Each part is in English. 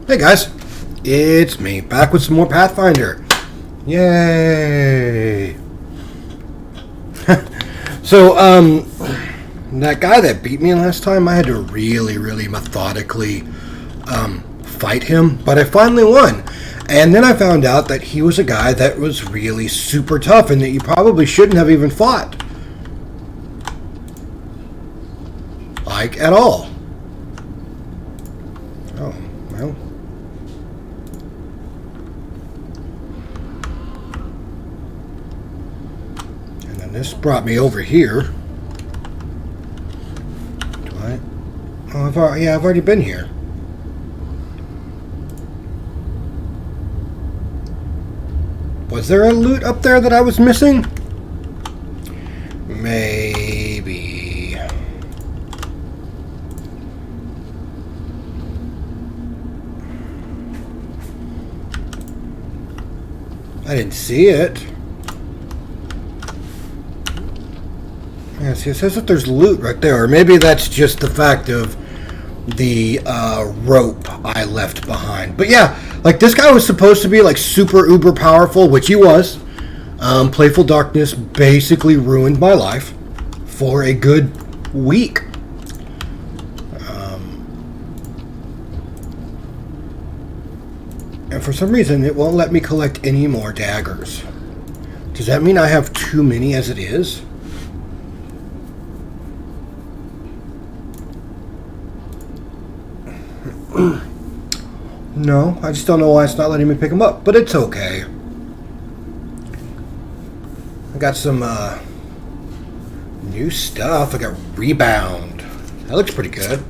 Hey guys, it's me, back with some more Pathfinder. Yay! So, that guy that beat me last time, I had to really methodically fight him, but I finally won. And then I found out that he was a guy that was really super tough and that you probably shouldn't have even fought. Like, at all. Oh, well. And then this brought me over here. Do I? Oh, I've already been here. Was there a loot up there that I was missing? Maybe. I didn't see it. Yeah, see, it says that there's loot right there. Or maybe that's just the fact of the rope I left behind. But yeah, like this guy was supposed to be like super uber powerful, which he was. Playful Darkness basically ruined my life for a good week. And for some reason it won't let me collect any more daggers. Does that mean I have too many as it is? No, I just don't know why it's not letting me pick them up, but it's okay. I got some new stuff. I got Rebound. That looks pretty good.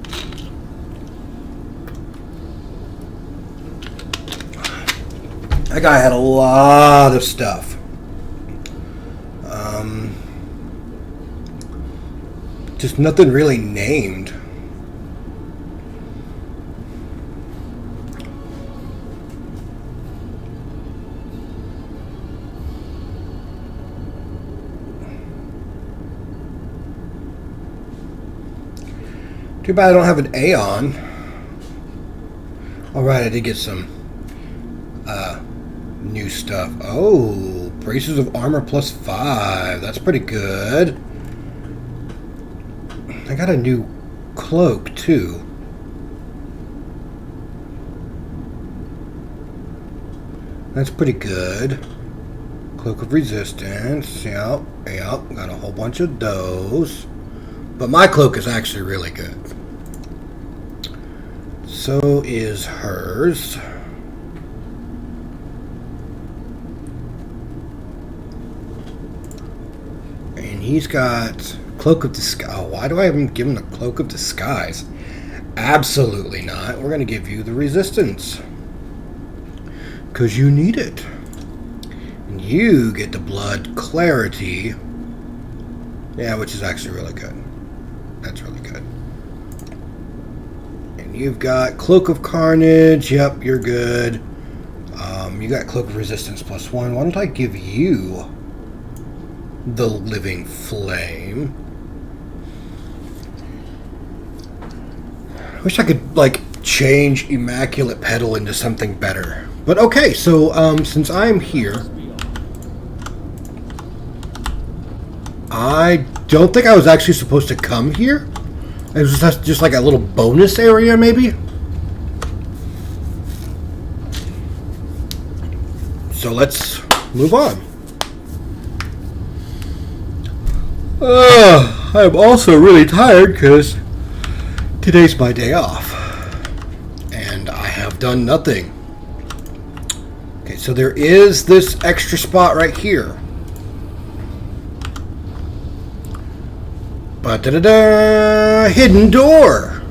That guy had a lot of stuff. Just nothing really named. Too bad I don't have an Aeon. Alright, I did get some new stuff. Oh, braces of armor +5. That's pretty good. I got a new cloak too. That's pretty good. Cloak of Resistance. Yep. Got a whole bunch of those. But my cloak is actually really good. So is hers. And he's got Cloak of Disguise. Oh, why do I even give him the Cloak of Disguise? Absolutely not. We're going to give you the Resistance. Because you need it. And you get the Blood Clarity. Yeah, which is actually really good. That's really good. And you've got Cloak of Carnage. Yep, you're good. You got Cloak of Resistance +1. Why don't I give you the Living Flame? I wish I could, like, change Immaculate Petal into something better. But okay, so, since I'm here, I don't think I was actually supposed to come here. It was just like a little bonus area, maybe? So let's move on. I'm also really tired because today's my day off. And I have done nothing. Okay, so there is this extra spot right here. Ba-da-da-da! Hidden door!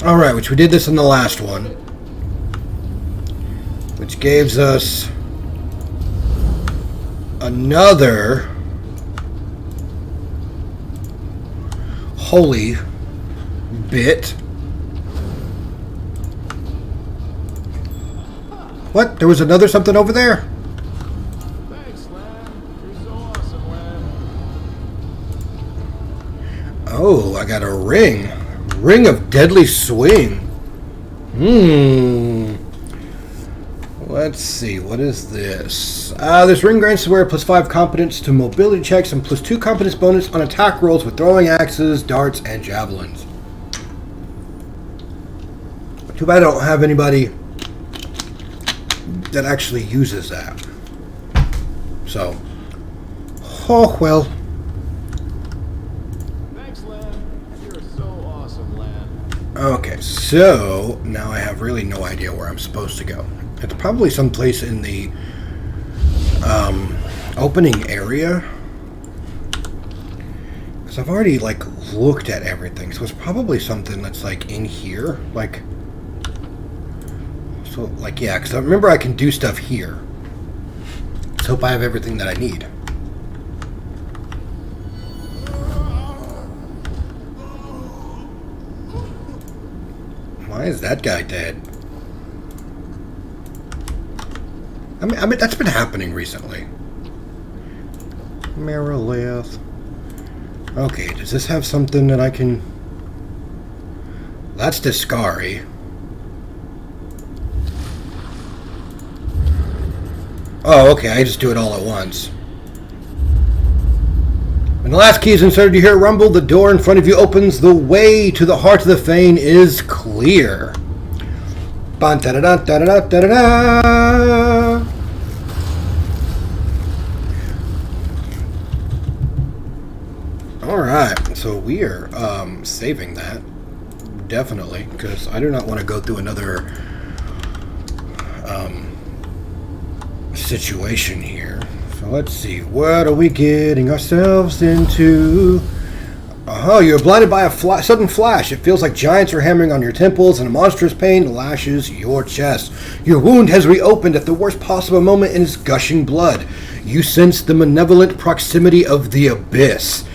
Alright, which we did this in the last one. Which gives us another holy bit. What? There was another something over there? Oh, I got a ring. Ring of Deadly Swing. Let's see, what is this? This ring grants the wearer +5 competence to mobility checks and +2 competence bonus on attack rolls with throwing axes, darts, and javelins. Too bad I don't have anybody that actually uses that. So, oh well. Thanks, Lan. You're so awesome, Lan. Okay, so now I have really no idea where I'm supposed to go. It's probably someplace in the opening area. Because I've already, like, looked at everything. So it's probably something that's, like, in here. Like, so, like, yeah, because I remember I can do stuff here. Let's hope I have everything that I need. Why is that guy dead? I mean, that's been happening recently. Merilith. Okay, does this have something that I can... That's Discari. Oh, okay, I just do it all at once. When the last key is inserted, you hear a rumble. The door in front of you opens. The way to the heart of the Fane is clear. Ba-da-da-da-da-da-da-da. Alright, so we are saving that. Definitely, because I do not want to go through another situation here. So let's see, what are we getting ourselves into? Oh, you're blinded by a sudden flash. It feels like giants are hammering on your temples and a monstrous pain lashes your chest. Your wound has reopened at the worst possible moment and is gushing blood. You sense the malevolent proximity of the abyss.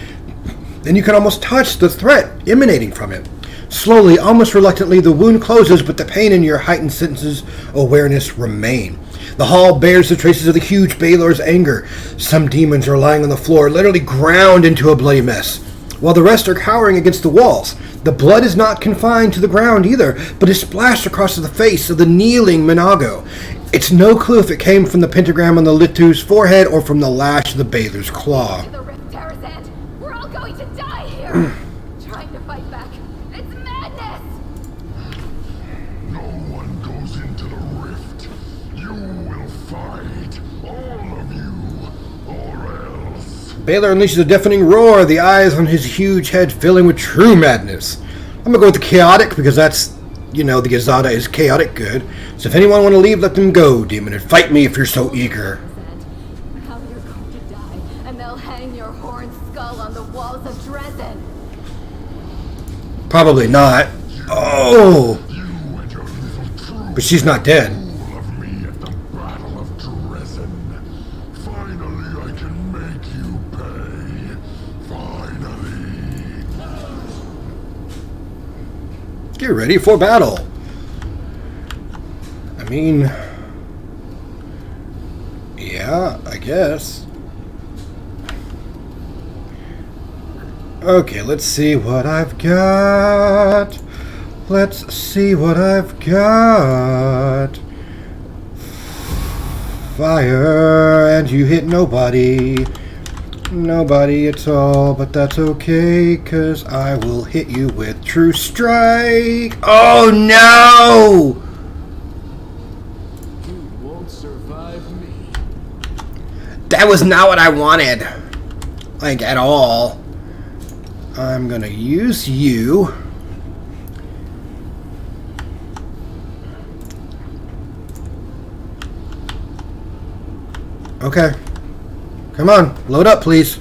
Then you can almost touch the threat emanating from it. Slowly, almost reluctantly, the wound closes, but the pain and your heightened senses awareness remain. The hall bears the traces of the huge Baelor's anger. Some demons are lying on the floor, literally ground into a bloody mess, while the rest are cowering against the walls. The blood is not confined to the ground either, but is splashed across the face of the kneeling Minago. It's no clue if it came from the pentagram on the Litu's forehead or from the lash of the Baelor's claw. We're all going to die here. Trying to fight back. It's madness. No one goes into the rift. You will fight, all of you, or else. Baelor unleashes a deafening roar, the eyes on his huge head filling with true madness. I'm gonna go with the chaotic because that's, you know, the Azada is chaotic good. So if anyone want to leave, let them go, demon, and fight me if you're so eager. How you're going to die, and they'll hang your horned skull on the walls of Dresden. Probably not. Oh! But she's not dead. Of me at the Battle of Dresden. Finally, I can make you pay. Finally. Get ready for battle. I mean... yeah, I guess. Okay, let's see what I've got. Let's see what I've got. Fire, and you hit nobody. Nobody at all, but that's okay, cause I will hit you with True Strike. Oh no! You won't survive me. That was not what I wanted. Like, at all. I'm gonna use you. Okay. Come on, load up, please.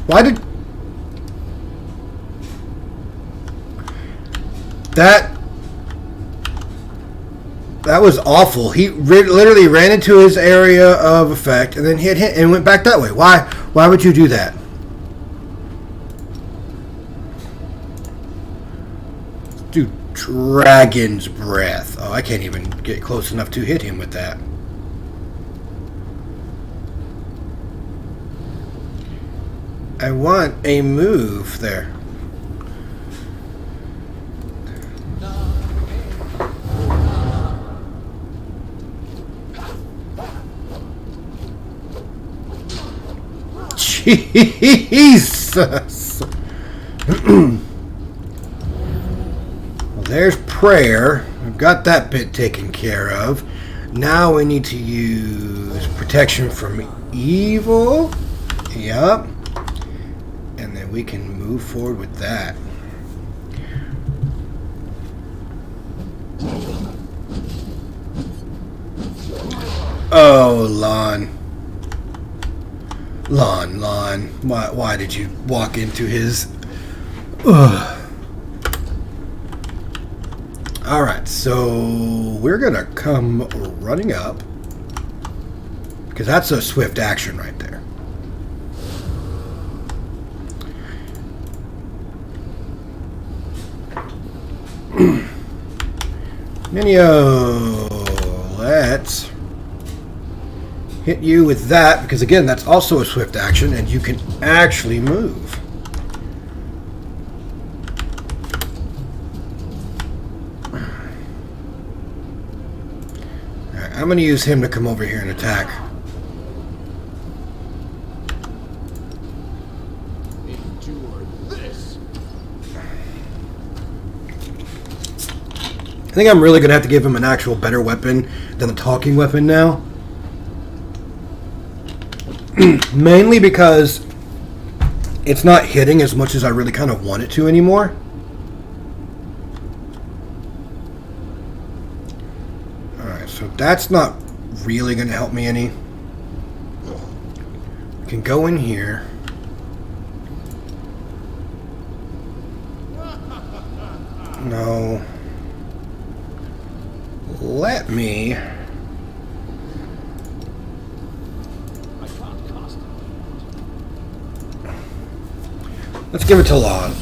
Why did... That was awful. He literally ran into his area of effect and then hit and went back that way. Why would you do that? Dude, Dragon's Breath. Oh, I can't even get close enough to hit him with that. I want a move there. Jesus! Well, there's prayer. We've got that bit taken care of. Now we need to use protection from evil. Yup. And then we can move forward with that. Oh, Lon. Lon. Why did you walk into his... Ugh. Alright, so we're going to come running up. Because that's a swift action right there. Minio, let's hit you with that, because again, that's also a swift action, and you can actually move. Alright, I'm going to use him to come over here and attack. Endure this. I think I'm really going to have to give him an actual better weapon than the talking weapon now. Mainly because it's not hitting as much as I really kind of want it to anymore. Alright, so that's not really going to help me any. I can go in here. No. Let me... Let's give it to Lon.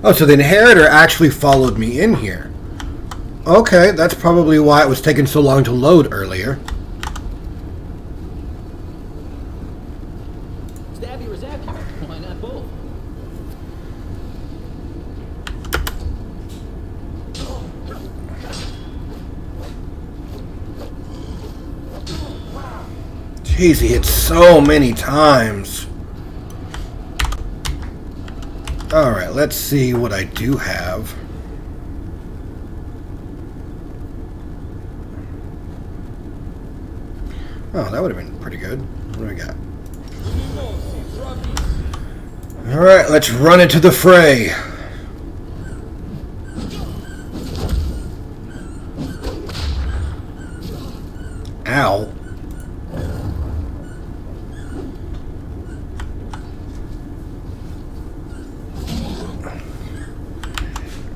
Oh, so the inheritor actually followed me in here. Okay, that's probably why it was taking so long to load earlier. Stabby or zap you? Why not both? Jeez, he hit so many times. Alright, let's see what I do have. Oh, that would have been pretty good. What do we got? Alright, let's run into the fray. Ow.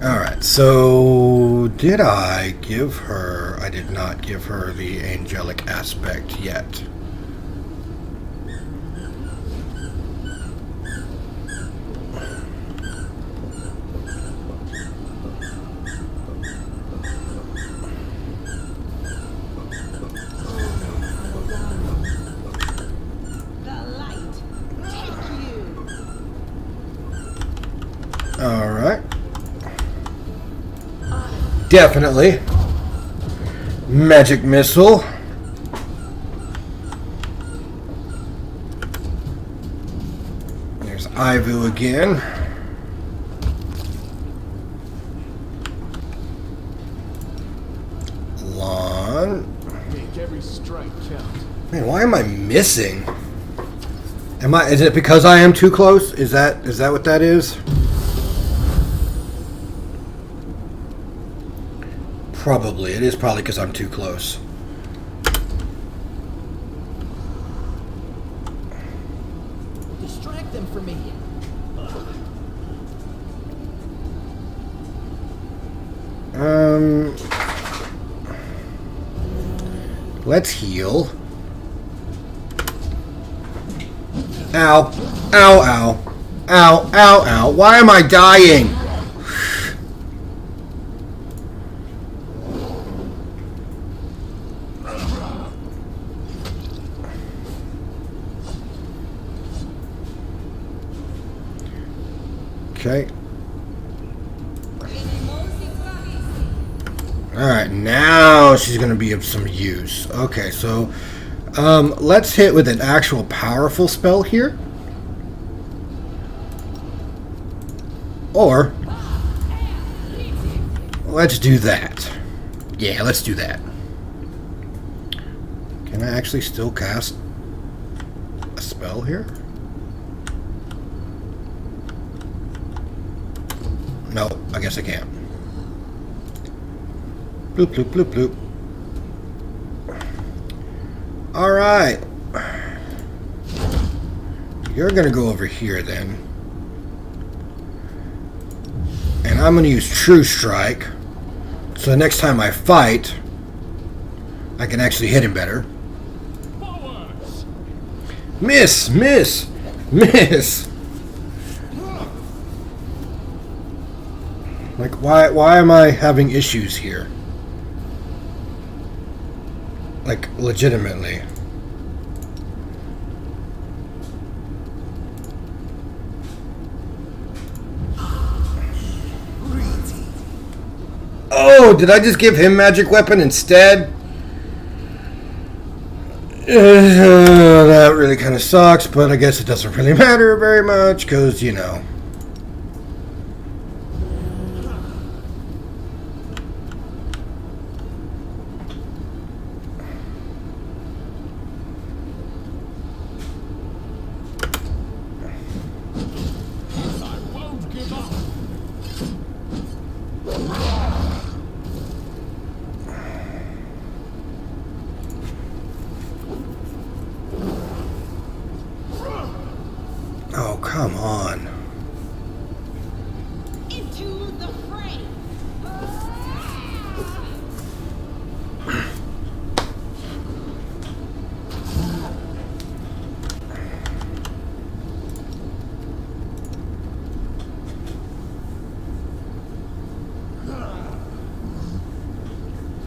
Alright, so did I give her... I did not give her the angelic aspect yet. Alright. Definitely. Magic missile. There's Ivu again. Lon. Make every strike count. Man, why am I missing? Is it because I am too close? Is that what that is? Probably. It is probably because I'm too close. Distract them for me. Let's heal. Ow. Ow, ow. Ow, ow, ow. Why am I dying? Okay. Alright, now she's going to be of some use. Okay, so let's hit with an actual powerful spell here. Or, let's do that. Yeah, let's do that. Can I actually still cast a spell here? No, I guess I can't. Bloop, bloop, bloop, bloop. Alright. You're going to go over here then. And I'm going to use True Strike. So the next time I fight, I can actually hit him better. Miss! Miss! Miss! Like, why am I having issues here? Like, legitimately. Oh, did I just give him magic weapon instead? That really kind of sucks, but I guess it doesn't really matter very much, because, you know. Oh, come on. Into the fray.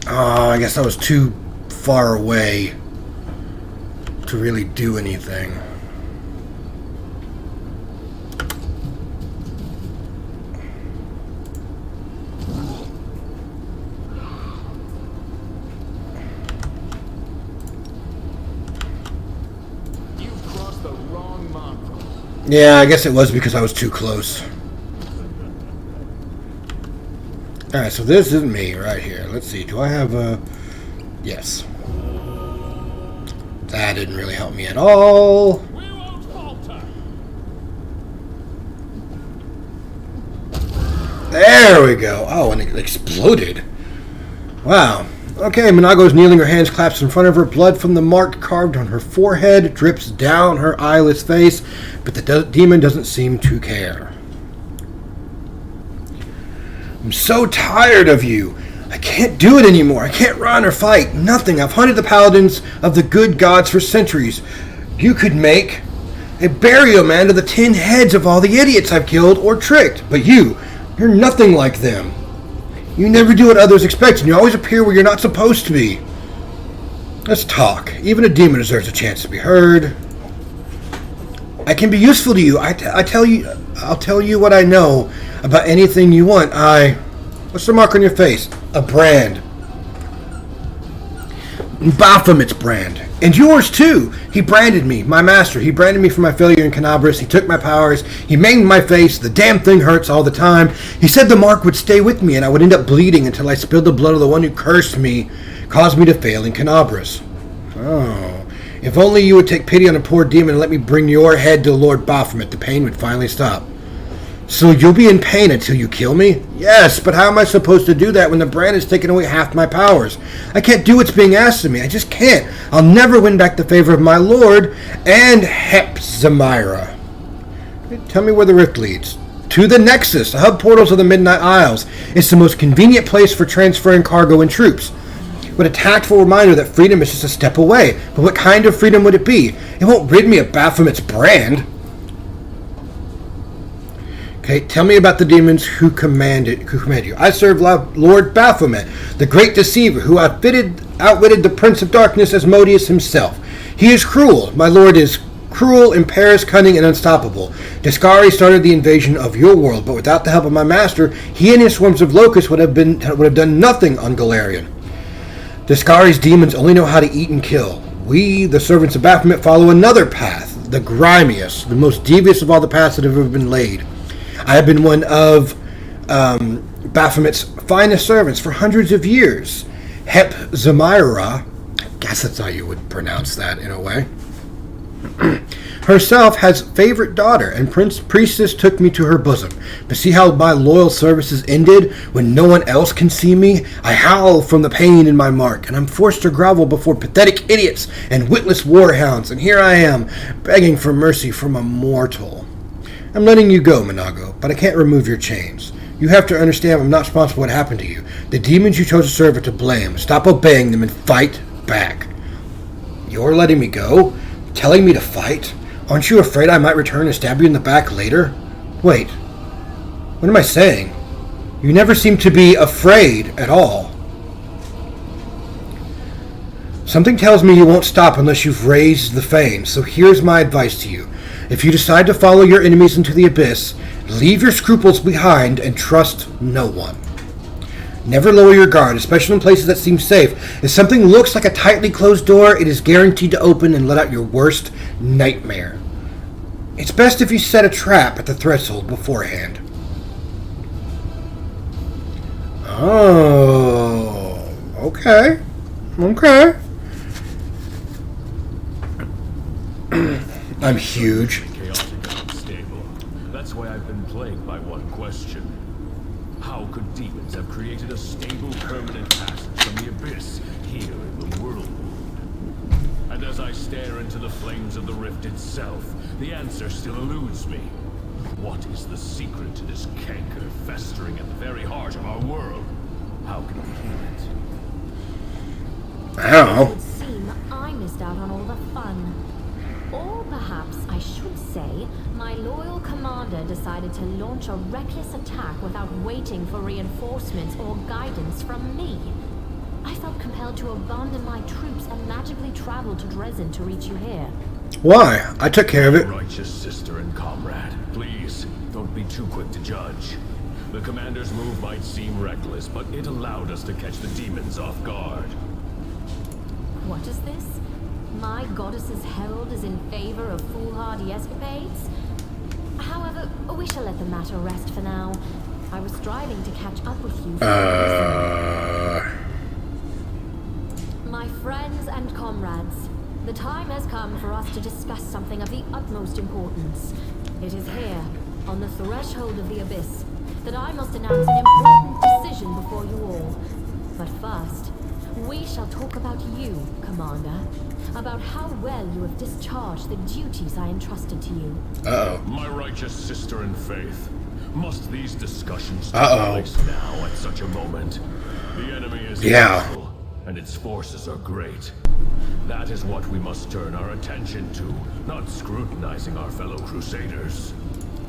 Oh, I guess I was too far away to really do anything. Yeah, I guess it was because I was too close. Alright, so this is me right here. Let's see, do I have a... Yes. That didn't really help me at all. We won't falter. There we go. Oh, and it exploded. Wow. Okay, Minago's kneeling, her hands clasped in front of her. Blood from the mark carved on her forehead drips down her eyeless face, but the demon doesn't seem to care. I'm so tired of you. I can't do it anymore. I can't run or fight. Nothing. I've hunted the paladins of the good gods for centuries. You could make a burial man of the 10 heads of all the idiots I've killed or tricked. But you're nothing like them. You never do what others expect, and you always appear where you're not supposed to be. Let's talk. Even a demon deserves a chance to be heard. I can be useful to you. I'll tell you what I know about anything you want. What's the mark on your face? A brand. Baphomet's brand. And yours too. He branded me, my master. He branded me for my failure in Canabras. He took my powers. He maimed my face. The damn thing hurts all the time. He said the mark would stay with me and I would end up bleeding until I spilled the blood of the one who cursed me, caused me to fail in Canabras. Oh. If only you would take pity on a poor demon and let me bring your head to Lord Baphomet, the pain would finally stop. So you'll be in pain until you kill me? Yes, but how am I supposed to do that when the brand has taken away half my powers? I can't do what's being asked of me. I just can't. I'll never win back the favor of my lord and Hepzamira. Tell me where the rift leads. To the Nexus, the hub portals of the Midnight Isles. It's the most convenient place for transferring cargo and troops. What a tactful reminder that freedom is just a step away. But what kind of freedom would it be? It won't rid me of Baphomet's brand. Okay, tell me about the demons who command you. I serve Lord Baphomet, the great deceiver, who outwitted the Prince of Darkness, Asmodeus himself. He is cruel. My lord is Cruel, imperious, cunning, and unstoppable. Discari started the invasion of your world, but without the help of my master, he and his swarms of locusts would have done nothing on Galarian. Discari's demons only know how to eat and kill. We, the servants of Baphomet, follow another path, the grimiest, the most devious of all the paths that have ever been laid. I have been one of Baphomet's finest servants for hundreds of years. Hep Zamira, I guess that's how you would pronounce that in a way, herself has favorite daughter, and Priestess took me to her bosom. But see how my loyal services ended? When no one else can see me, I howl from the pain in my mark, and I'm forced to grovel before pathetic idiots and witless warhounds, and here I am, begging for mercy from a mortal. I'm letting you go, Minago, but I can't remove your chains. You have to understand I'm not responsible for what happened to you. The demons you chose to serve are to blame. Stop obeying them and fight back. You're letting me go? Telling me to fight? Aren't you afraid I might return and stab you in the back later? Wait. What am I saying? You never seem to be afraid at all. Something tells me you won't stop unless you've raised the fame, so here's my advice to you. If you decide to follow your enemies into the abyss, leave your scruples behind and trust no one. Never lower your guard, especially in places that seem safe. If something looks like a tightly closed door, it is guaranteed to open and let out your worst nightmare. It's best if you set a trap at the threshold beforehand. Oh, okay. Okay. I'm huge. Chaotic and unstable. That's why I've been plagued by one question. How could demons have created a stable, permanent passage from the abyss here in the whirlwind? And as I stare into the flames of the rift itself, the answer still eludes me. What is the secret to this canker festering at the very heart of our world? How can we heal it? I don't It know. would seem I missed out on all the fun. Or perhaps I should say, my loyal commander decided to launch a reckless attack without waiting for reinforcements or guidance from me. I felt compelled to abandon my troops and magically travel to Dresden to reach you here. Why? I took care of it. Righteous sister and comrade, please, don't be too quick to judge. The commander's move might seem reckless, but it allowed us to catch the demons off guard. What is this? My goddess's herald is in favor of foolhardy escapades? However, we shall let the matter rest for now. I was striving to catch up with you. My friends and comrades, the time has come for us to discuss something of the utmost importance. It is here, on the threshold of the abyss, that I must announce an important decision before you all. But first, we shall talk about you, Commander. About how well you have discharged the duties I entrusted to you. Uh-oh. My righteous sister in faith, must these discussions take place now at such a moment? The enemy is powerful, and its forces are great. That is what we must turn our attention to, not scrutinizing our fellow crusaders.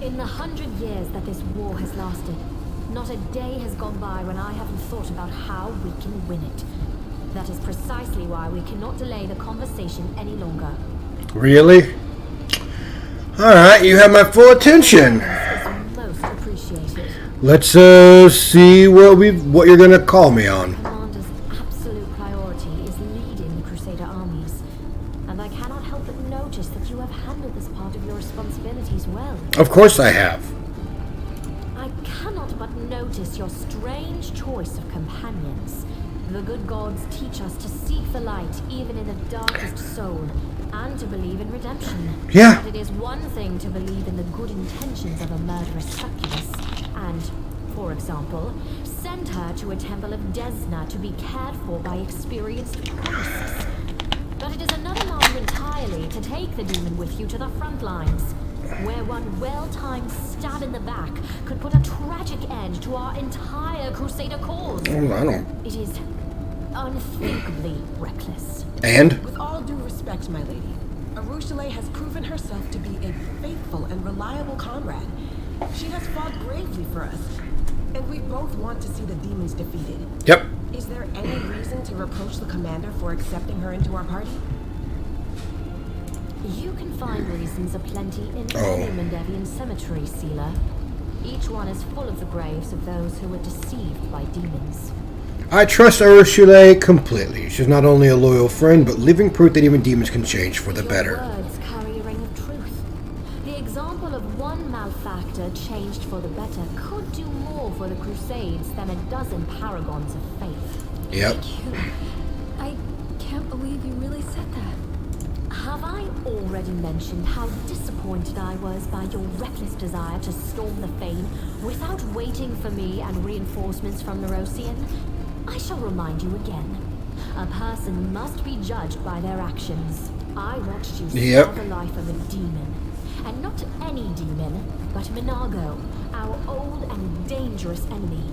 In the 100 years that this war has lasted, not a day has gone by when I haven't thought about how we can win it. That is precisely why we cannot delay the conversation any longer. Really? Alright, you have my full attention. It's most appreciated. Let's see what you're gonna call me on. Commander's absolute priority is leading the Crusader armies. And I cannot help but notice that you have handled this part of your responsibilities well. Of course I have. I cannot but notice your strange choice of companions. The good gods teach us to seek the light even in the darkest soul, and to believe in redemption. Yeah. But it is one thing to believe in the good intentions of a murderous succubus, and, for example, send her to a temple of Desna to be cared for by experienced priests. But it is another matter entirely to take the demon with you to the front lines, where one well-timed stab in the back could put a tragic end to our entire Crusader cause. I don't. It is unthinkably reckless. And? With all due respect, my lady, Arushale has proven herself to be a faithful and reliable comrade. She has fought bravely for us, and we both want to see the demons defeated. Yep. Is there any reason to reproach the commander for accepting her into our party? You can find reasons aplenty in Oh. any Mendevian cemetery, Sealer. Each one is full of the graves of those who were deceived by demons. I trust Ursula completely. She's not only a loyal friend, but living proof that even demons can change for the Your better. words carry a ring of truth. The example of one malefactor changed for the better could do more for the Crusades than a dozen paragons of faith. Yep. I can't believe you really said that. Have I already mentioned how disappointed I was by your reckless desire to storm the Fane without waiting for me and reinforcements from the Rosian? I shall remind you again. A person must be judged by their actions. I watched you spare the life of a demon. And not any demon, but Minago, our old and dangerous enemy,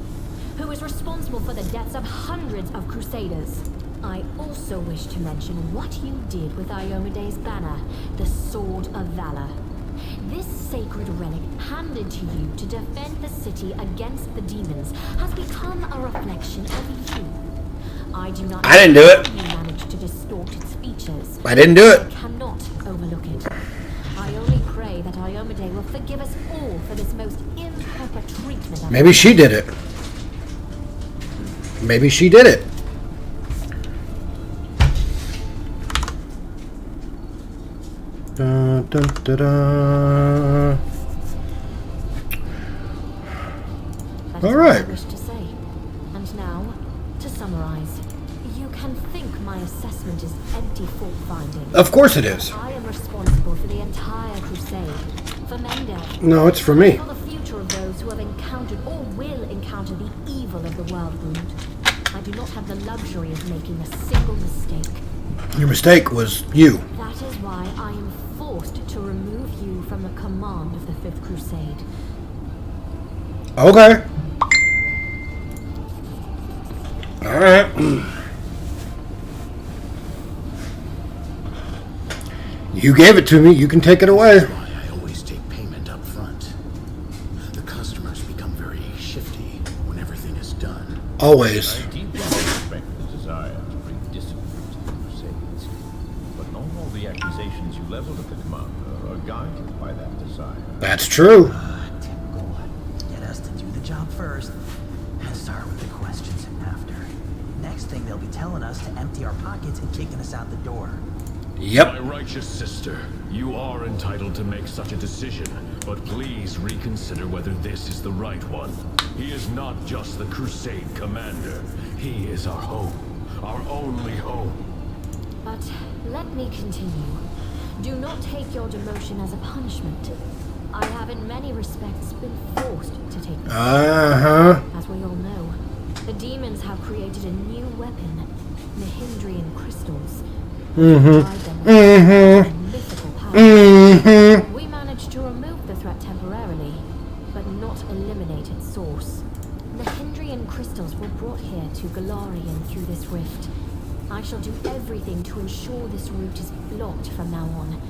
who is responsible for the deaths of hundreds of Crusaders. I also wish to mention what you did with Iomede's banner, the Sword of Valor. This sacred relic, handed to you to defend the city against the demons, has become a reflection of you. I do not. I didn't do it. You managed to distort its features. I didn't do I it. cannot overlook it. I only pray that Iomade will forgive us all for this most improper treatment of Maybe she did it. Maybe she did it. Dun, dun, dun, dun. That is All what I right. wish to say. And now, to summarize, you can think my assessment is empty fault-finding. Of course it is. I am responsible for the entire crusade, for Mendev, No, it's for me. for the future of those who have encountered or will encounter the evil of the world wound. I do not have the luxury of making a single mistake. Your mistake was you. That is why I am forced to remove you from the command of the Fifth Crusade. Okay. Alright. You gave it to me. You can take it away. That's why I always take payment up front. The customers become very shifty when everything is done. Always. I deeply respect the desire to bring discipline to the Crusades, but not all the accusations you leveled at the commander are guided by that desire. That's true. Typical. Get us to do the job first, and start with the questions after. Next thing, they'll be telling us to empty our pockets and kicking us out the door. My Yep. righteous sister, you are entitled to make such a decision, but please reconsider whether this is the right one. He is not just the Crusade commander. He is our home, our only home. But let me continue. Do not take your demotion as a punishment. I have in many respects been forced to take this. As we all know, the demons have created a new weapon, Nihindrian crystals. Mythical power. We managed to remove the threat temporarily, but not eliminate its source. The Hindrian crystals were brought here to Galarian through this rift. I shall do everything to ensure this route is blocked from now on.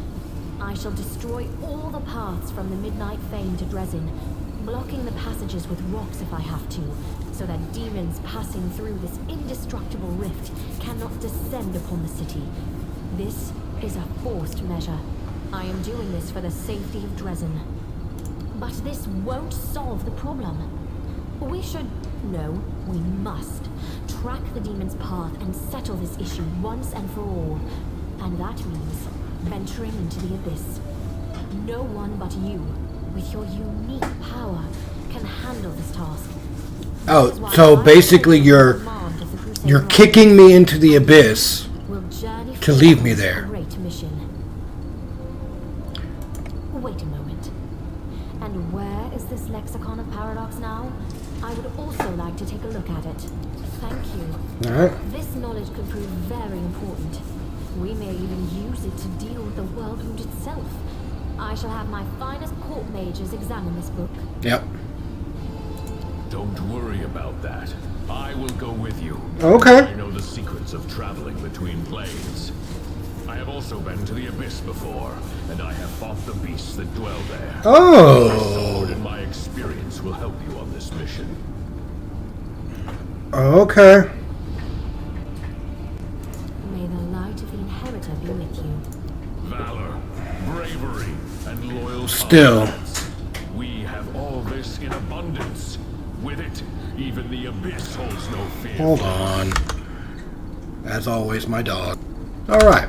I shall destroy all the paths from the Midnight Fane to Dresden, blocking the passages with rocks if I have to, so that demons passing through this indestructible rift cannot descend upon the city. This is a forced measure. I am doing this for the safety of Dresden. But this won't solve the problem. We should, no, we must, track the demon's path and settle this issue once and for all. And that means venturing into the abyss. No one but you, with your unique power, can handle this task. Oh, so basically you're kicking me into the abyss to leave me there. Great mission. Wait a moment. And where is this Lexicon of Paradox now? I would also like to take a look at it. Thank you. Alright. This knowledge could prove very important. We may even use it to deal with the world wound itself. I shall have my finest court mages examine this book. Yep. Don't worry about that. I will go with you. Okay. I know the secrets of traveling between planes. I have also been to the Abyss before, and I have fought the beasts that dwell there. My Oh. sword and my experience will help you on this mission. Okay. May the light of the Inheritor be with you. valor, bravery, and loyal Still. comrades. We have all this in abundance. With it, even the abyss holds no fear. Hold on. As always, my dog. Alright.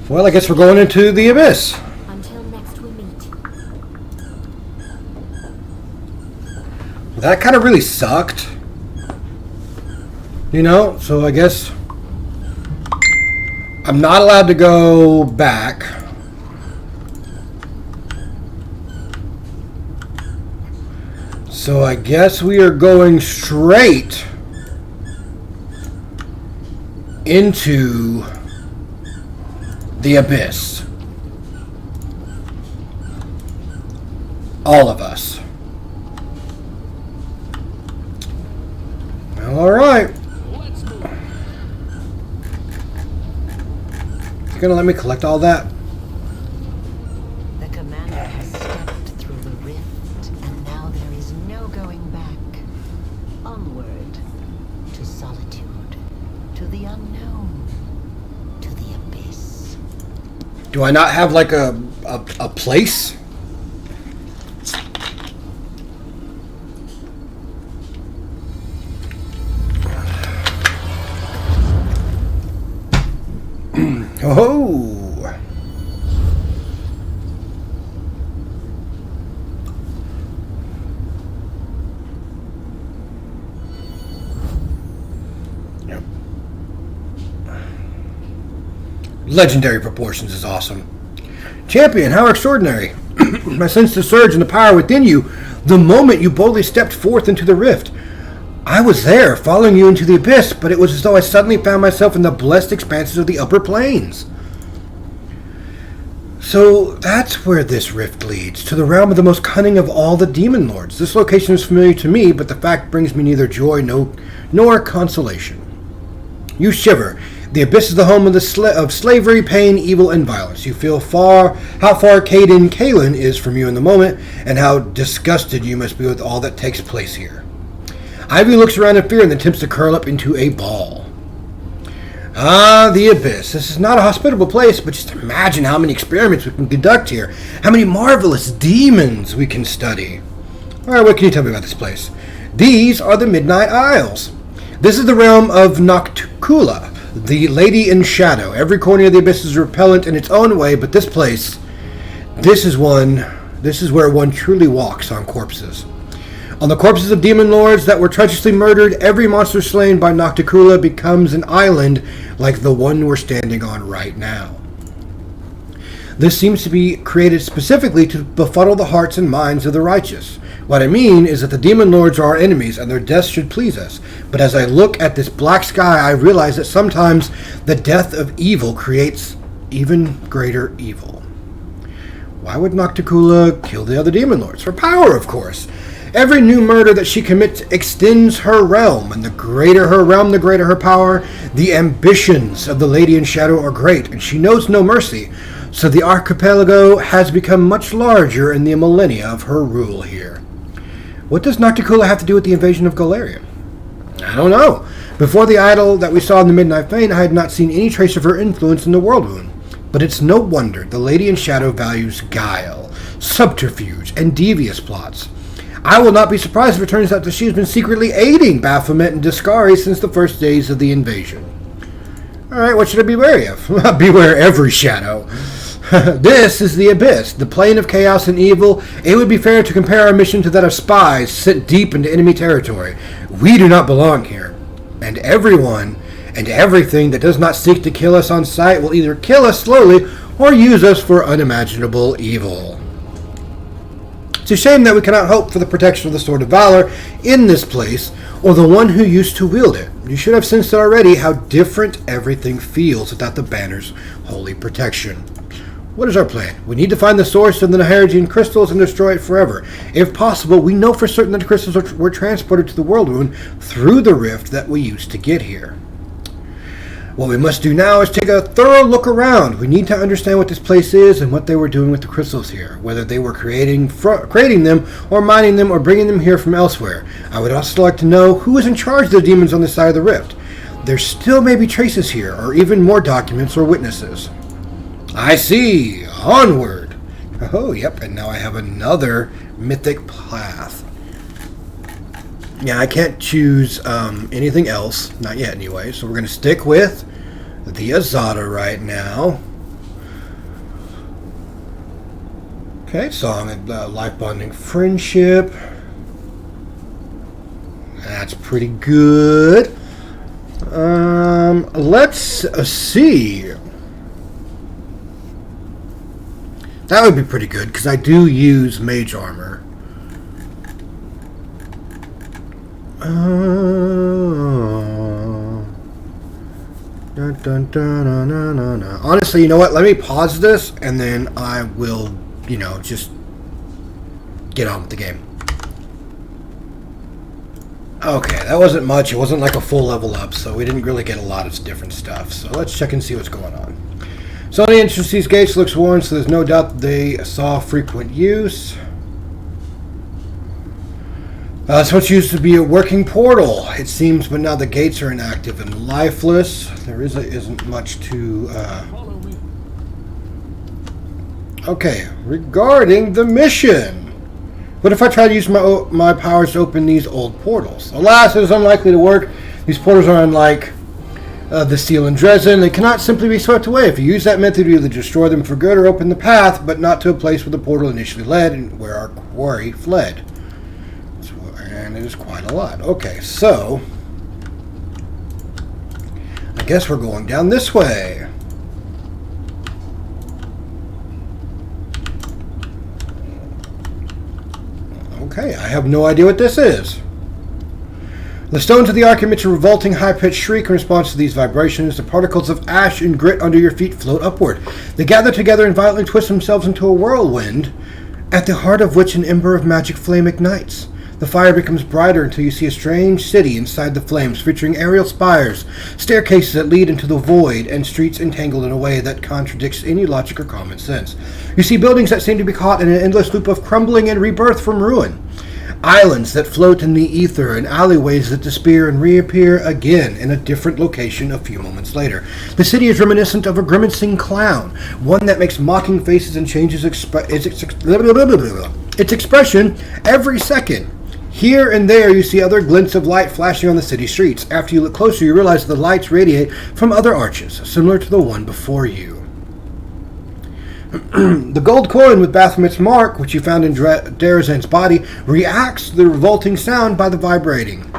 Well, I guess we're going into the abyss. Until next we meet. That kind of really sucked. You know, so I guess I'm not allowed to go back. So I guess we are going straight into the abyss. All of us. Well, all right. Let's move. You gonna let me collect all that? The commander has stepped through the rift, and now there is no going back. Onward to solitude, to the unknown, to the abyss. Do I not have like a place? Oh. Yep. Legendary proportions is awesome. Champion, how extraordinary. I sensed the surge in the power within you the moment you boldly stepped forth into the rift. I was there, following you into the abyss, but it was as though I suddenly found myself in the blessed expanses of the upper planes. So that's where this rift leads, to the realm of the most cunning of all the demon lords. This location is familiar to me, but the fact brings me neither joy nor consolation. You shiver. The abyss is the home of slavery, pain, evil, and violence. You feel how far Caden Kalen is from you in the moment, and how disgusted you must be with all that takes place here. Ivy looks around in fear and then attempts to curl up into a ball. Ah, the abyss. This is not a hospitable place, but just imagine how many experiments we can conduct here. How many marvelous demons we can study. Alright, what can you tell me about this place? These are the Midnight Isles. This is the realm of Nocticula, the Lady in Shadow. Every corner of the abyss is repellent in its own way, but this place, this is where one truly walks on corpses. On the corpses of demon lords that were treacherously murdered, every monster slain by Nocticula becomes an island like the one we're standing on right now. This seems to be created specifically to befuddle the hearts and minds of the righteous. What I mean is that the demon lords are our enemies and their deaths should please us. But as I look at this black sky, I realize that sometimes the death of evil creates even greater evil. Why would Nocticula kill the other demon lords? For power, of course. Every new murder that she commits extends her realm, and the greater her realm, the greater her power. The ambitions of the Lady in Shadow are great, and she knows no mercy, so the archipelago has become much larger in the millennia of her rule here. What does Nocticula have to do with the invasion of Galeria? I don't know. Before the idol that we saw in the Midnight Fane, I had not seen any trace of her influence in the World Wound. But it's no wonder the Lady in Shadow values guile, subterfuge, and devious plots. I will not be surprised if it turns out that she has been secretly aiding Baphomet and Discari since the first days of the invasion. Alright, what should I be wary of? Beware every shadow. This is the abyss, the plane of chaos and evil. It would be fair to compare our mission to that of spies sent deep into enemy territory. We do not belong here. And everyone and everything that does not seek to kill us on sight will either kill us slowly or use us for unimaginable evil. It's a shame that we cannot hope for the protection of the Sword of Valor in this place, or the one who used to wield it. You should have sensed already how different everything feels without the banner's holy protection. What is our plan? We need to find the source of the Naharajan crystals and destroy it forever. If possible, we know for certain that the crystals were transported to the World Wound through the rift that we used to get here. What we must do now is take a thorough look around. We need to understand what this place is and what they were doing with the crystals here, whether they were creating them or mining them or bringing them here from elsewhere. I would also like to know who is in charge of the demons on this side of the rift. There still may be traces here, or even more documents or witnesses. I see. Onward. Oh, yep. And now I have another mythic path. Yeah, I can't choose anything else. Not yet, anyway. So we're going to stick with the Azada right now. Okay, Song of Life Bonding Friendship. That's pretty good. Let's see. That would be pretty good, because I do use Mage Armor. Dun, dun, dun, dun, dun, dun, dun. Honestly, you know what? Let me pause this, and then I will, just get on with the game. Okay, that wasn't much. It wasn't like a full level up, so we didn't really get a lot of different stuff. So let's check and see what's going on. So the entrance to these gates looks worn, so there's no doubt that they saw frequent use. It's what used to be a working portal, it seems, but now the gates are inactive and lifeless. There isn't much to... Follow me. Okay, regarding the mission. What if I try to use my powers to open these old portals? Alas, it is unlikely to work. These portals are unlike the steel in Dresden. They cannot simply be swept away. If you use that method, you either destroy them for good or open the path, but not to a place where the portal initially led and where our quarry fled. And it is quite a lot. Okay, so I guess we're going down this way. Okay, I have no idea what this is. The stones of the arc emit a revolting high-pitched shriek in response to these vibrations. The particles of ash and grit under your feet float upward. They gather together and violently twist themselves into a whirlwind, at the heart of which an ember of magic flame ignites. The fire becomes brighter until you see a strange city inside the flames, featuring aerial spires, staircases that lead into the void, and streets entangled in a way that contradicts any logic or common sense. You see buildings that seem to be caught in an endless loop of crumbling and rebirth from ruin. Islands that float in the ether, and alleyways that disappear and reappear again in a different location a few moments later. The city is reminiscent of a grimacing clown, one that makes mocking faces and changes its expression every second. Here and there you see other glints of light flashing on the city streets. After you look closer, you realize that the lights radiate from other arches, similar to the one before you. The gold coin with Baphomet's mark, which you found in Derazan's body, reacts to the revolting sound by the vibrating.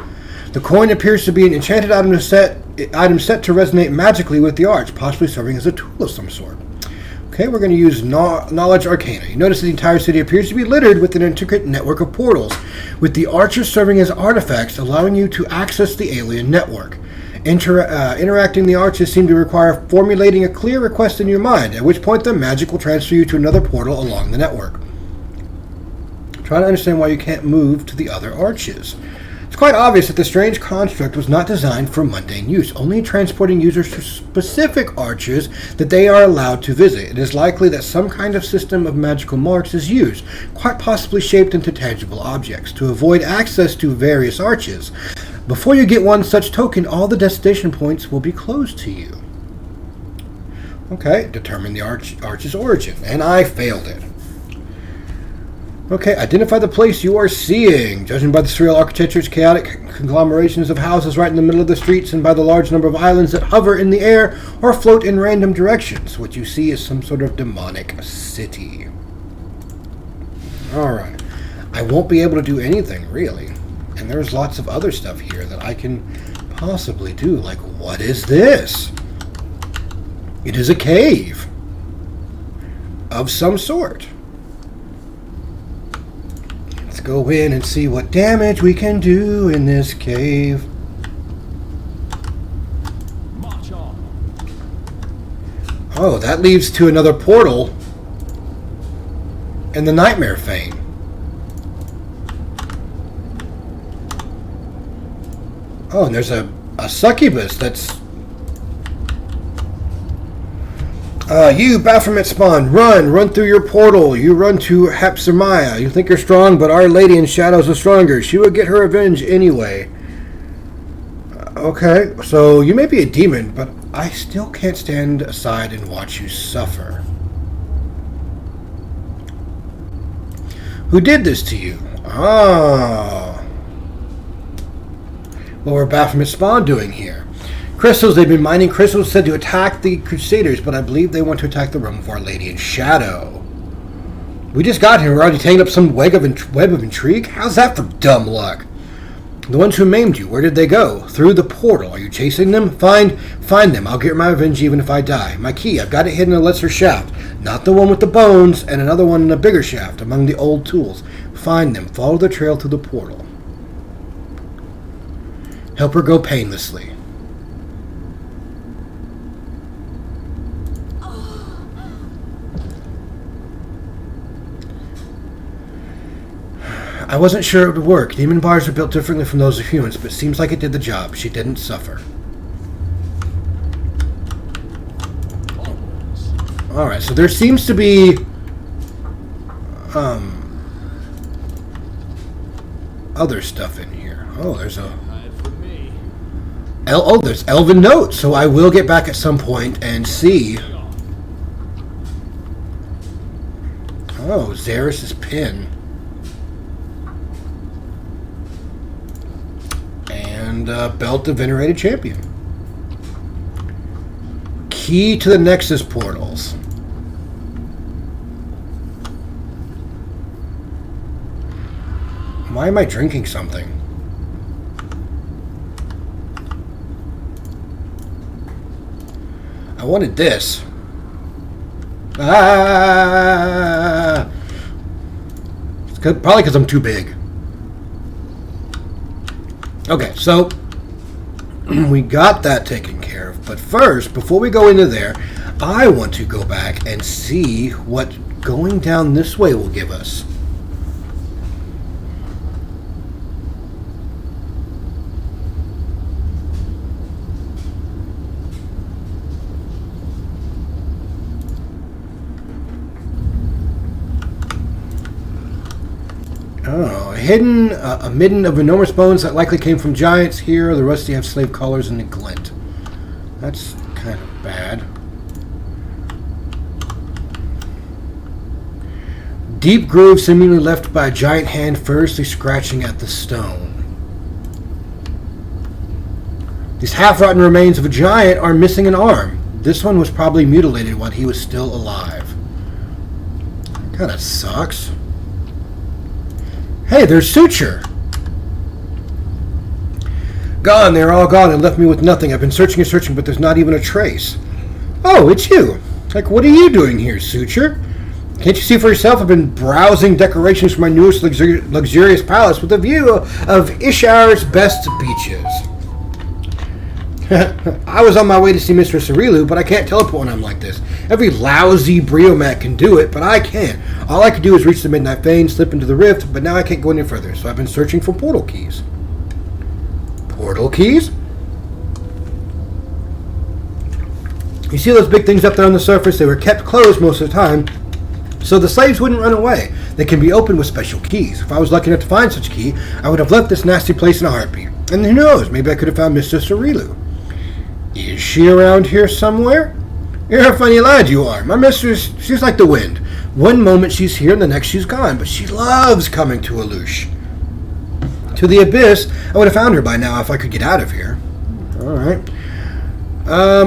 The coin appears to be an enchanted item set to resonate magically with the arch, possibly serving as a tool of some sort. Okay, we're going to use Knowledge Arcana. You notice the entire city appears to be littered with an intricate network of portals, with the arches serving as artifacts, allowing you to access the alien network. Interacting the arches seem to require formulating a clear request in your mind, at which point the magic will transfer you to another portal along the network. Try to understand why you can't move to the other arches. It's quite obvious that the strange construct was not designed for mundane use, only transporting users to specific arches that they are allowed to visit. It is likely that some kind of system of magical marks is used, quite possibly shaped into tangible objects, to avoid access to various arches. Before you get one such token, all the destination points will be closed to you. Okay, determine the arch's origin, and I failed it. Okay, identify the place you are seeing. Judging by the surreal architecture's chaotic conglomerations of houses right in the middle of the streets and by the large number of islands that hover in the air or float in random directions, what you see is some sort of demonic city. Alright. I won't be able to do anything, really. And there's lots of other stuff here that I can possibly do. Like, what is this? It is a cave. Of some sort. Let's go in and see what damage we can do in this cave. March on. Oh, that leads to another portal in the Nightmare Fane. Oh, and there's a succubus that's... you, Baphomet spawn, run through your portal. You run to Hapsamaya. You think you're strong, but Our Lady in Shadows is stronger. She will get her revenge anyway. Okay, so you may be a demon, but I still can't stand aside and watch you suffer. Who did this to you? Oh. What were Baphomet's Spawn doing here? Crystals. They've been mining crystals said to attack the Crusaders, but I believe they want to attack the realm of Our Lady in Shadow. We just got here. We're already tangled up some web of intrigue? How's that for dumb luck? The ones who maimed you, where did they go? Through the portal. Are you chasing them? Find them. I'll get my revenge even if I die. My key, I've got it hidden in a lesser shaft. Not the one with the bones, and another one in a bigger shaft among the old tools. Find them. Follow the trail through the portal. Help her go painlessly. I wasn't sure it would work. Demon bars are built differently from those of humans, but it seems like it did the job. She didn't suffer. Alright, so there seems to be other stuff in here. Oh, there's a there's Elven notes, so I will get back at some point and see. Oh, Xeris' pin. And Belt of Venerated Champion. Key to the Nexus portals. Why am I drinking something? I wanted this. Ah! It's probably because I'm too big. Okay, so we got that taken care of. But first, before we go into there, I want to go back and see what going down this way will give us. Oh, a midden of enormous bones that likely came from giants. Here, the rusty have slave collars and a glint. That's kind of bad. Deep groove seemingly left by a giant hand furiously scratching at the stone. These half-rotten remains of a giant are missing an arm. This one was probably mutilated while he was still alive. That kind of sucks. Hey, there's Suture! Gone, they're all gone and left me with nothing. I've been searching and searching, but there's not even a trace. Oh, it's you! Like, what are you doing here, Suture? Can't you see for yourself? I've been browsing decorations for my newest luxurious palace with a view of Ishar's best beaches. I was on my way to see Mr. Cirilu, but I can't teleport when I'm like this. Every lousy Briomat can do it, but I can't. All I can do is reach the Midnight Vein, slip into the rift, but now I can't go any further, so I've been searching for portal keys. Portal keys? You see those big things up there on the surface? They were kept closed most of the time, so the slaves wouldn't run away. They can be opened with special keys. If I was lucky enough to find such a key, I would have left this nasty place in a heartbeat. And who knows, maybe I could have found Mr. Cirilu. Is she around here somewhere? You're a funny lad, you are. My mistress, she's like the wind. One moment she's here and the next she's gone, but she loves coming to Alush. To the Abyss, I would have found her by now if I could get out of here. Alright.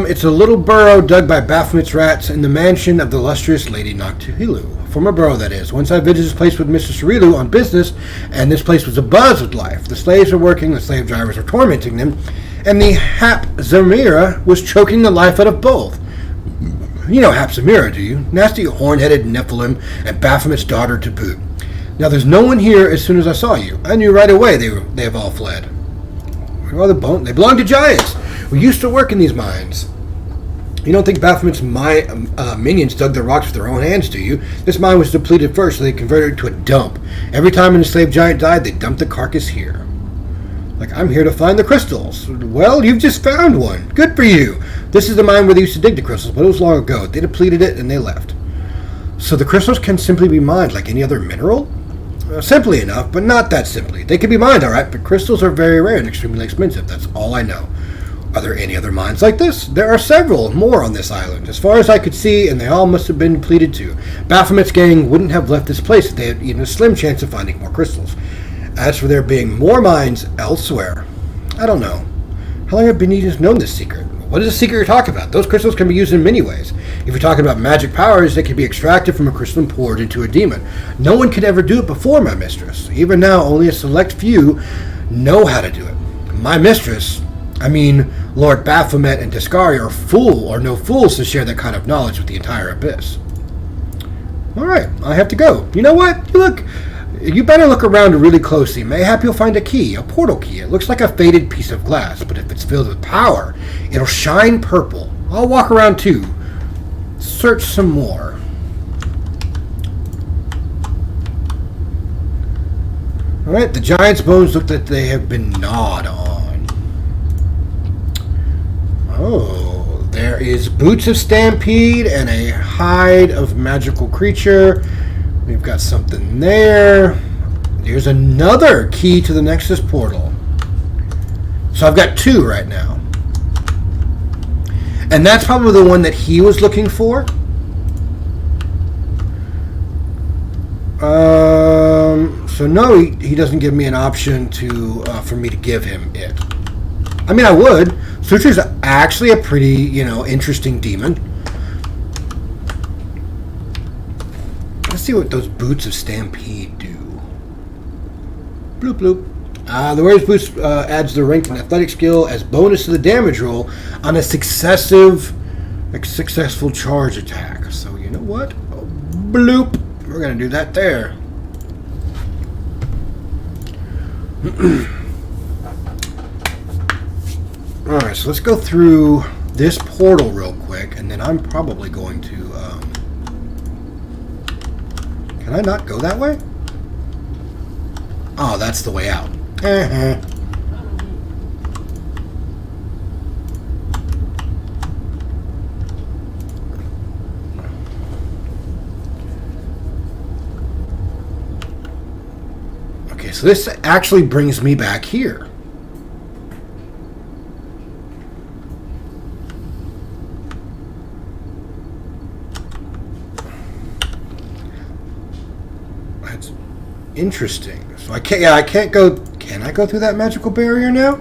It's a little burrow dug by Baphomet's rats in the mansion of the illustrious Lady Noctihilu. Former burrow, that is. Once I visited this place with Mr. Cirilu on business, and this place was abuzz with life. The slaves were working, the slave drivers were tormenting them, and the Hap Zamira was choking the life out of both. You know Hap Zamira, do you? Nasty horn-headed Nephilim and Baphomet's daughter to boot. Now there's no one here as soon as I saw you. I knew right away they have all fled. Where are the bones? They belong to giants. We used to work in these mines. You don't think Baphomet's minions dug the rocks with their own hands, do you? This mine was depleted first, so they converted it to a dump. Every time an enslaved giant died, they dumped the carcass here. Like, I'm here to find the crystals. Well, you've just found one. Good for you. This is the mine where they used to dig the crystals, but it was long ago. They depleted it and they left. So the crystals can simply be mined like any other mineral? Simply enough, but not that simply. They can be mined, alright, but crystals are very rare and extremely expensive. That's all I know. Are there any other mines like this? There are several more on this island, as far as I could see, and they all must have been depleted too. Baphomet's gang wouldn't have left this place if they had even a slim chance of finding more crystals. As for there being more mines elsewhere, I don't know. How long have Benitez known this secret? What is the secret you're talking about? Those crystals can be used in many ways. If you're talking about magic powers, they can be extracted from a crystal and poured into a demon. No one could ever do it before my mistress. Even now, only a select few know how to do it. My mistress, I mean, Lord Baphomet and Discari are no fools to share that kind of knowledge with the entire Abyss. Alright, I have to go. You know what? You better look around really closely. Mayhap you'll find a key, a portal key. It looks like a faded piece of glass, but if it's filled with power, it'll shine purple. I'll walk around too. Search some more. Alright, the giant's bones look like they have been gnawed on. Oh, there is boots of stampede and a hide of magical creature. We've got something there. There's another key to the Nexus portal. So I've got 2 right now. And that's probably the one that he was looking for. So no, he doesn't give me an option to for me to give him it. I mean, I would. Sutra's actually a pretty, interesting demon. Let's see what those boots of stampede do. Bloop bloop. The wearer's boots adds the rank and athletic skill as bonus to the damage roll on a successful charge attack. So you know what? Bloop. We're gonna do that there. Alright, so let's go through this portal real quick, and then I'm probably going to... Can I not go that way? Oh, that's the way out. Okay, so this actually brings me back here. That's interesting. So I can't go. Can I go through that magical barrier now?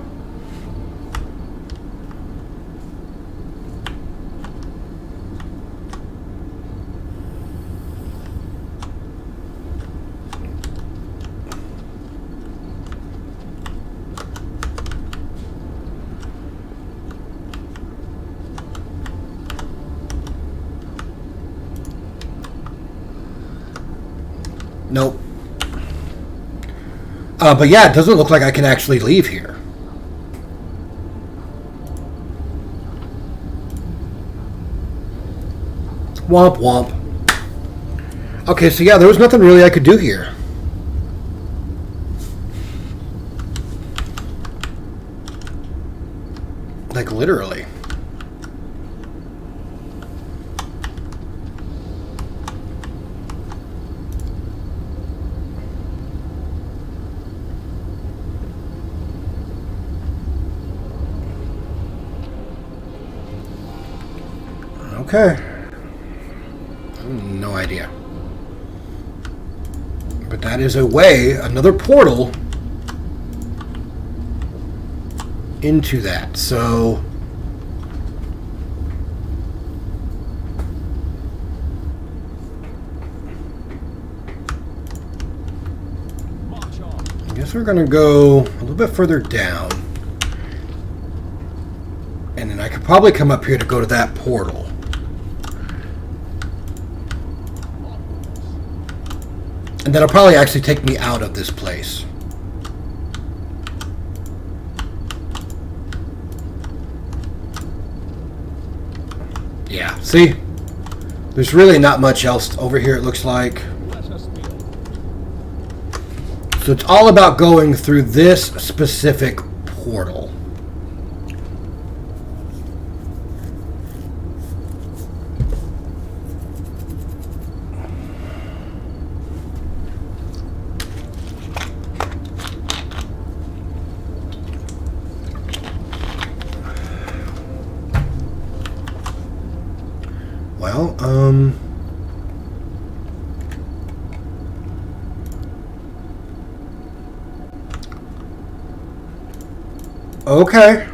Nope. But yeah, it doesn't look like I can actually leave here. Womp womp. Okay, so yeah, there was nothing really I could do here. Like, literally. Okay. No idea. But that is a way, another portal into that. So I guess we're going to go a little bit further down. And then I could probably come up here to go to that portal. And that'll probably actually take me out of this place. Yeah, see? There's really not much else over here, it looks like. So it's all about going through this specific portal. Well, okay.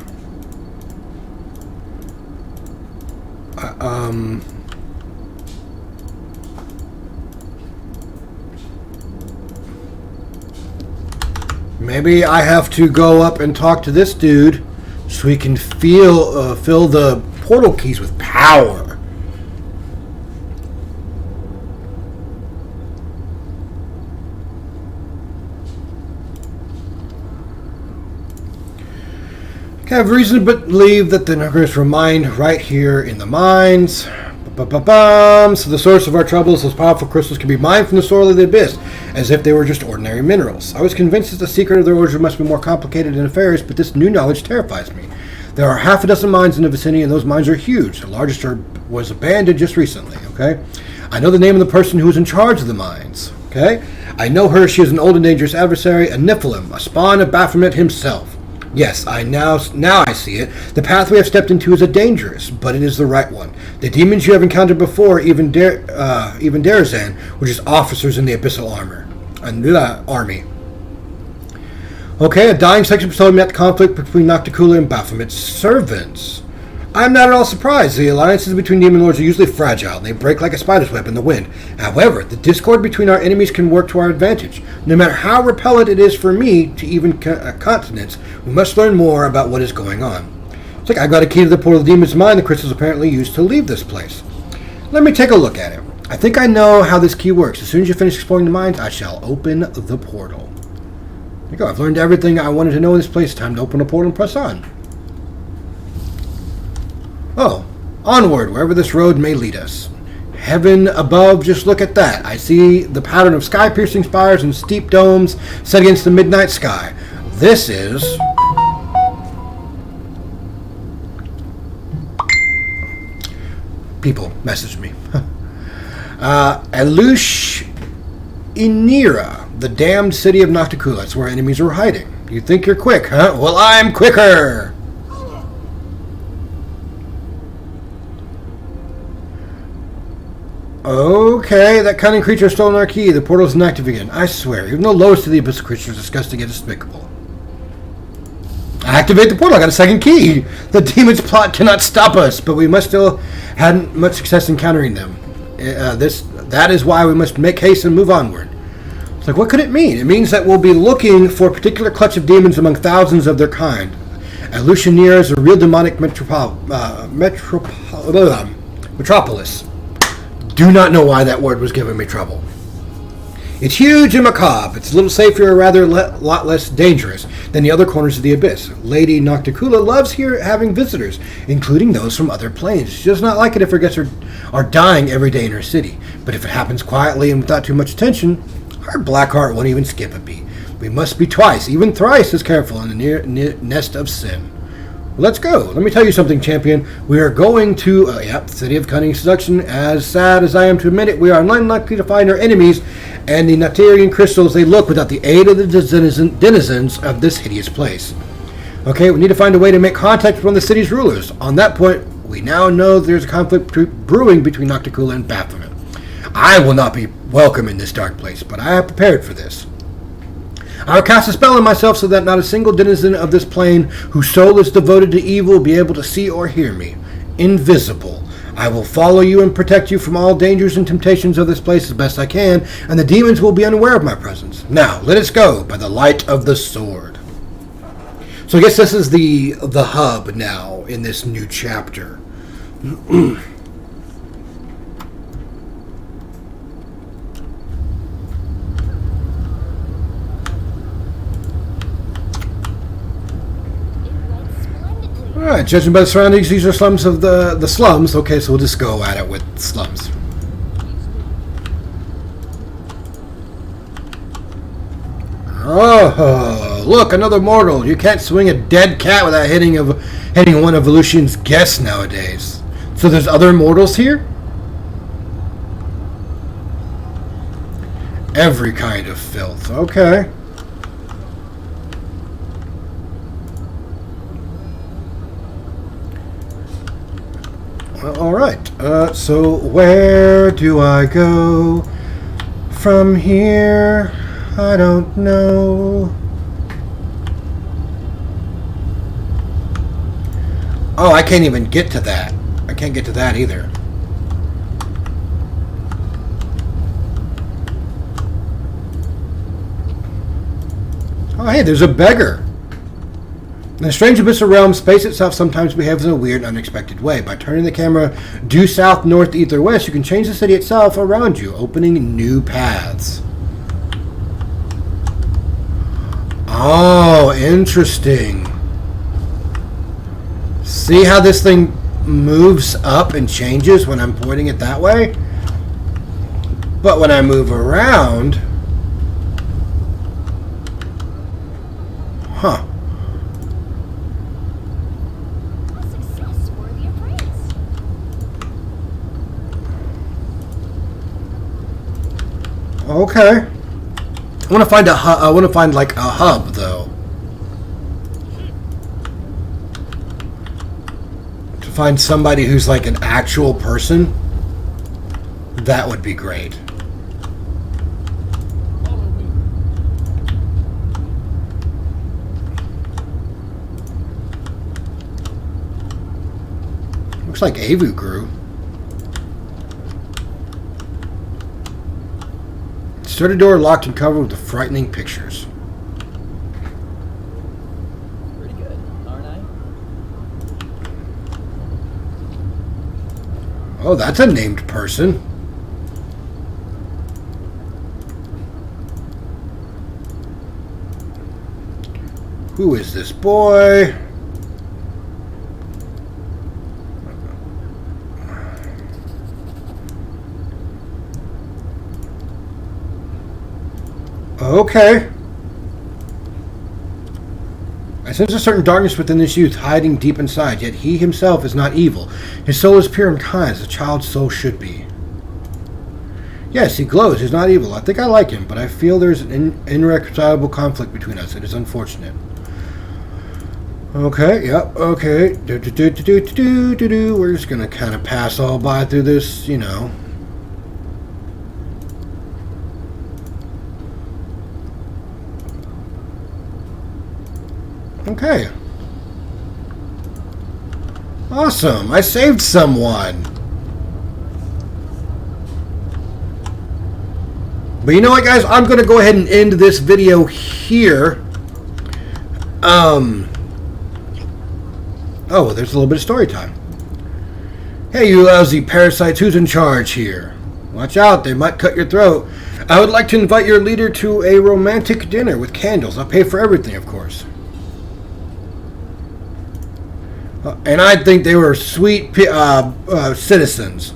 Maybe I have to go up and talk to this dude so he can fill the portal keys with power. Okay, I have reason to believe that the nuggets were mined right here in the mines. So the source of our troubles, those powerful crystals, can be mined from the soil of the abyss, as if they were just ordinary minerals. I was convinced that the secret of their origin must be more complicated and nefarious, but this new knowledge terrifies me. There are half a dozen mines in the vicinity, and those mines are huge. The largest was abandoned just recently, okay? I know the name of the person who is in charge of the mines, okay? I know her. She is an old and dangerous adversary, a Nephilim, a spawn of Baphomet himself. Yes, now I see it. The path we have stepped into is a dangerous, but it is the right one. The demons you have encountered before, even Darazan, which is officers in the abyssal army. Okay, a dying section patrolling met the conflict between Nocticula and Baphomet's servants. I am not at all surprised. The alliances between demon lords are usually fragile, and they break like a spider's web in the wind. However, the discord between our enemies can work to our advantage. No matter how repellent it is for me to even continents, we must learn more about what is going on. It's like I got a key to the portal of the demon's mind the crystals apparently used to leave this place. Let me take a look at it. I think I know how this key works. As soon as you finish exploring the mines, I shall open the portal. There you go. I've learned everything I wanted to know in this place. Time to open the portal and press on. Oh, onward, wherever this road may lead us. Heaven above, just look at that. I see the pattern of sky-piercing spires and steep domes set against the midnight sky. This is... People messaged me. Alush Inira, the damned city of Nocticula. That's where enemies are hiding. You think you're quick, huh? Well, I'm quicker! Okay, that cunning creature has stolen our key. The portal is inactive again. I swear, even the lowest of the abyssal creatures is disgusting and despicable. Activate the portal. I got a second key. The demon's plot cannot stop us, but we must still had much success in countering them. That is why we must make haste and move onward. It's like, what could it mean? It means that we'll be looking for a particular clutch of demons among thousands of their kind. Alushanir is a real demonic metropolis. Do not know why that word was giving me trouble. It's huge and macabre. It's a little safer, or rather lot less dangerous than the other corners of the abyss. Lady Nocticula loves having visitors, including those from other planes. She does not like it if her guests are dying every day in her city. But if it happens quietly and without too much attention, her black heart won't even skip a beat. We must be twice, even thrice as careful in the nest of sin. Let's go. Let me tell you something, champion. We are going to, the City of Cunning Seduction. As sad as I am to admit it, we are unlikely to find our enemies and the Natarian crystals they look without the aid of the denizens of this hideous place. Okay, we need to find a way to make contact with one of the city's rulers. On that point, we now know there's a conflict brewing between Nocticula and Baphomet. I will not be welcome in this dark place, but I have prepared for this. I will cast a spell on myself so that not a single denizen of this plane whose soul is devoted to evil will be able to see or hear me. Invisible. I will follow you and protect you from all dangers and temptations of this place as best I can, and the demons will be unaware of my presence. Now, let us go by the light of the sword. So I guess this is the hub now in this new chapter. Alright, judging by the surroundings, these are slums of the slums. Okay, so we'll just go at it with slums. Oh, look, another mortal. You can't swing a dead cat without hitting one of Volusian's guests nowadays. So there's other mortals here? Every kind of filth. Okay. Alright. So where do I go from here? I don't know. Oh, I can't even get to that. I can't get to that either. Oh, hey, there's a beggar. In the strange abyssal realm, space itself sometimes behaves in a weird, unexpected way. By turning the camera due south, north, east, or west, you can change the city itself around you, opening new paths. Oh, interesting. See how this thing moves up and changes when I'm pointing it that way? But when I move around... Huh. A success worthy of praise. Okay. I want to find I want to find like a hub though. To find somebody who's like an actual person. That would be great. Looks like Avu grew. Sturdy door locked and covered with frightening pictures. Pretty good, aren't I? Oh, that's a named person. Who is this boy? Okay. I sense a certain darkness within this youth, hiding deep inside, yet he himself is not evil. His soul is pure and kind, as a child's soul should be. Yes, he glows. He's not evil. I think I like him, but I feel there's an irreconcilable conflict between us. It is unfortunate. Okay, yep, okay. We're just gonna kind of pass all by through this, you know. Okay. Awesome. I saved someone. But you know what, guys? I'm going to go ahead and end this video here. Oh, well, there's a little bit of story time. Hey, you lousy parasites. Who's in charge here? Watch out. They might cut your throat. I would like to invite your leader to a romantic dinner with candles. I'll pay for everything, of course. And I think they were sweet citizens.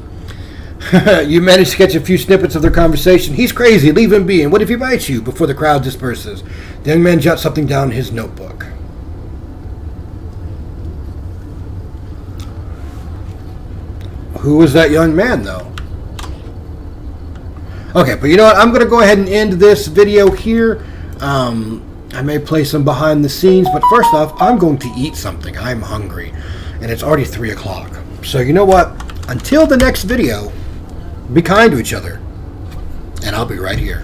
You managed to catch a few snippets of their conversation. He's crazy. Leave him be. And what if he bites you before the crowd disperses? The young man jots something down in his notebook. Who was that young man, though? Okay, but you know what? I'm going to go ahead and end this video here. I may play some behind the scenes, but first off, I'm going to eat something. I'm hungry, and it's already 3 o'clock. So you know what? Until the next video, be kind to each other, and I'll be right here.